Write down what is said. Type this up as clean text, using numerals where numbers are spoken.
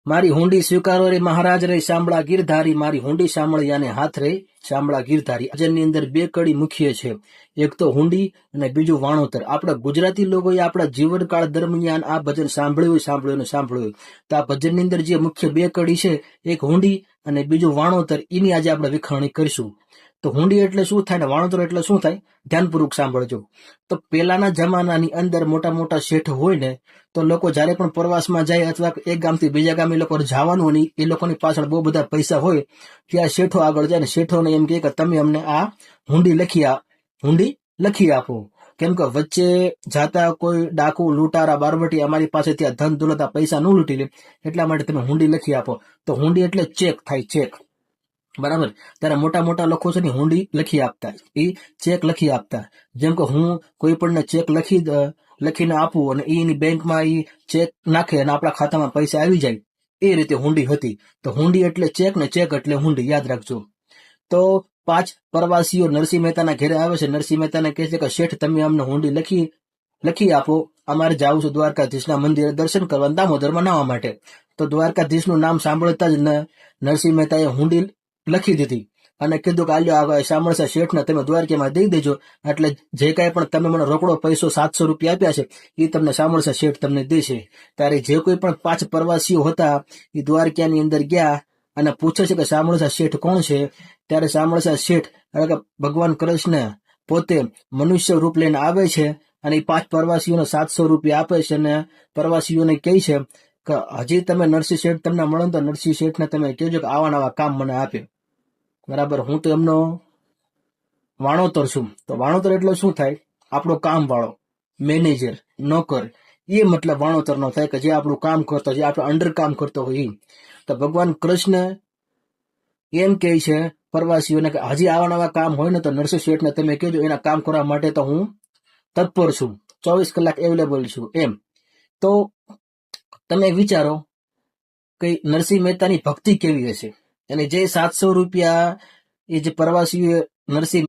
મારી હુંડી સ્વીકારો રે મહારાજ રે શામળા ગીરધારી, મારી હુંડી શામળિયાને હાથ રે શામળા ગીરધારી. ભજનની અંદર બે કડી મુખ્ય છે, એક તો હુંડી અને બીજું વાણોતર. આપણા ગુજરાતી લોકોએ આપણા જીવનકાળ દરમિયાન આ ભજન સાંભળ્યું. તો આ ભજનની અંદર જે મુખ્ય બે કડી છે, એક હુંડી અને બીજું વાણોતર, એની આજે આપણે વિખાવણી કરીશું. તો હુંડી એટલે શું થાય ને વાણોતર એટલે શું થાય, ધ્યાનપૂર્વક સાંભળજો. તો પહેલાના જમાનાની અંદર મોટા મોટા શેઠ હોય ને, તો લોકો જ્યારે પણ પ્રવાસમાં જાય અથવા એક ગામથી બીજા ગામ એ લોકો જવાનું હોય, એ લોકોની પાછળ બહુ બધા પૈસા હોય, ત્યાં શેઠો આગળ જાય ને શેઠોને એમ કહે કે તમે અમને આ હુંડી લખી આપો. કેમ કે વચ્ચે જાતા કોઈ ડાકુ લૂંટારા બારવટી અમારી પાસે ત્યાં ધન દોલત પૈસા ન લૂંટી લે, એટલા માટે તમે હુંડી લખી આપો. તો હુંડી એટલે ચેક થાય, ચેક. બરાબર. ત્યારે મોટા મોટા લોકો છે ને હુંડી લખી આપતા, એ ચેક લખી આપતા. જેમ કે હું કોઈ પણ ચેક લખીને આપું અને એની બેંકમાં એ ચેક નાખે અને આપણા ખાતામાં પૈસા આવી જાય, એ રીતે હુંડી હતી. તો હુંડી એટલે ચેક ને ચેક એટલે હુંડી, યાદ રાખજો. તો 5 પ્રવાસીઓ નરસિંહ મહેતાના ઘરે આવે છે. નરસિંહ મહેતાને કહે છે કે શેઠ તમે અમને હુંડી લખી આપો, અમારે જવું છે દ્વારકાધીશના મંદિરે દર્શન કરવા, દામોદરમાં નાહવા માટે. તો દ્વારકાધીશનું નામ સાંભળતા જ નરસિંહ મહેતાએ હુંડી લખી દીધી અને કીધું કે આલ્યો શામળસા શેઠને તમે દ્વારકામાં દઈ દેજો, એટલે જે કાંઈ પણ તમે મને રોકડો પૈસો 700 રૂપિયા આપ્યા છે એ તમને શામળસા શેઠ તમને દેશે. ત્યારે જે કોઈ પણ 5 પ્રવાસીઓ હતા એ દ્વારકાની અંદર ગયા અને પૂછે છે કે શામળસા શેઠ કોણ છે. ત્યારે શામળસા શેઠ એટલે કે ભગવાન કૃષ્ણ પોતે મનુષ્ય રૂપ લઈને આવે છે અને એ 5 પ્રવાસીઓને 700 રૂપિયા આપે છે અને પ્રવાસીઓને કહે છે કે હજી તમે નરસિંહ શેઠ તમને મળો તો નરસિંહ શેઠને તમે કહેજો કે આવા નવા કામ મને આપે. બરાબર. હું તો એમનો વાણોતર છું. તો વાણોતર એટલે શું થાય, આપણો કામ વાળો, મેનેજર, નોકર, એ મતલબ વાણોતર નો થાય કે જે આપણું કામ કરતો, જે આપણે અંડર કામ કરતો હોય એ. તો ભગવાન કૃષ્ણ એમ કહે છે પ્રવાસીઓને કે હજી આવા નવા કામ હોય ને તો નરસિંહ શેઠને તમે કહેજો, એના કામ કરવા માટે તો હું તત્પર છું, 24 કલાક અવેલેબલ છું એમ. તો તમે વિચારો કે નરસિંહ મહેતાની ભક્તિ કેવી હશે. અને જે 700 રૂપિયા એ જે પ્રવાસીઓ નરસિંહ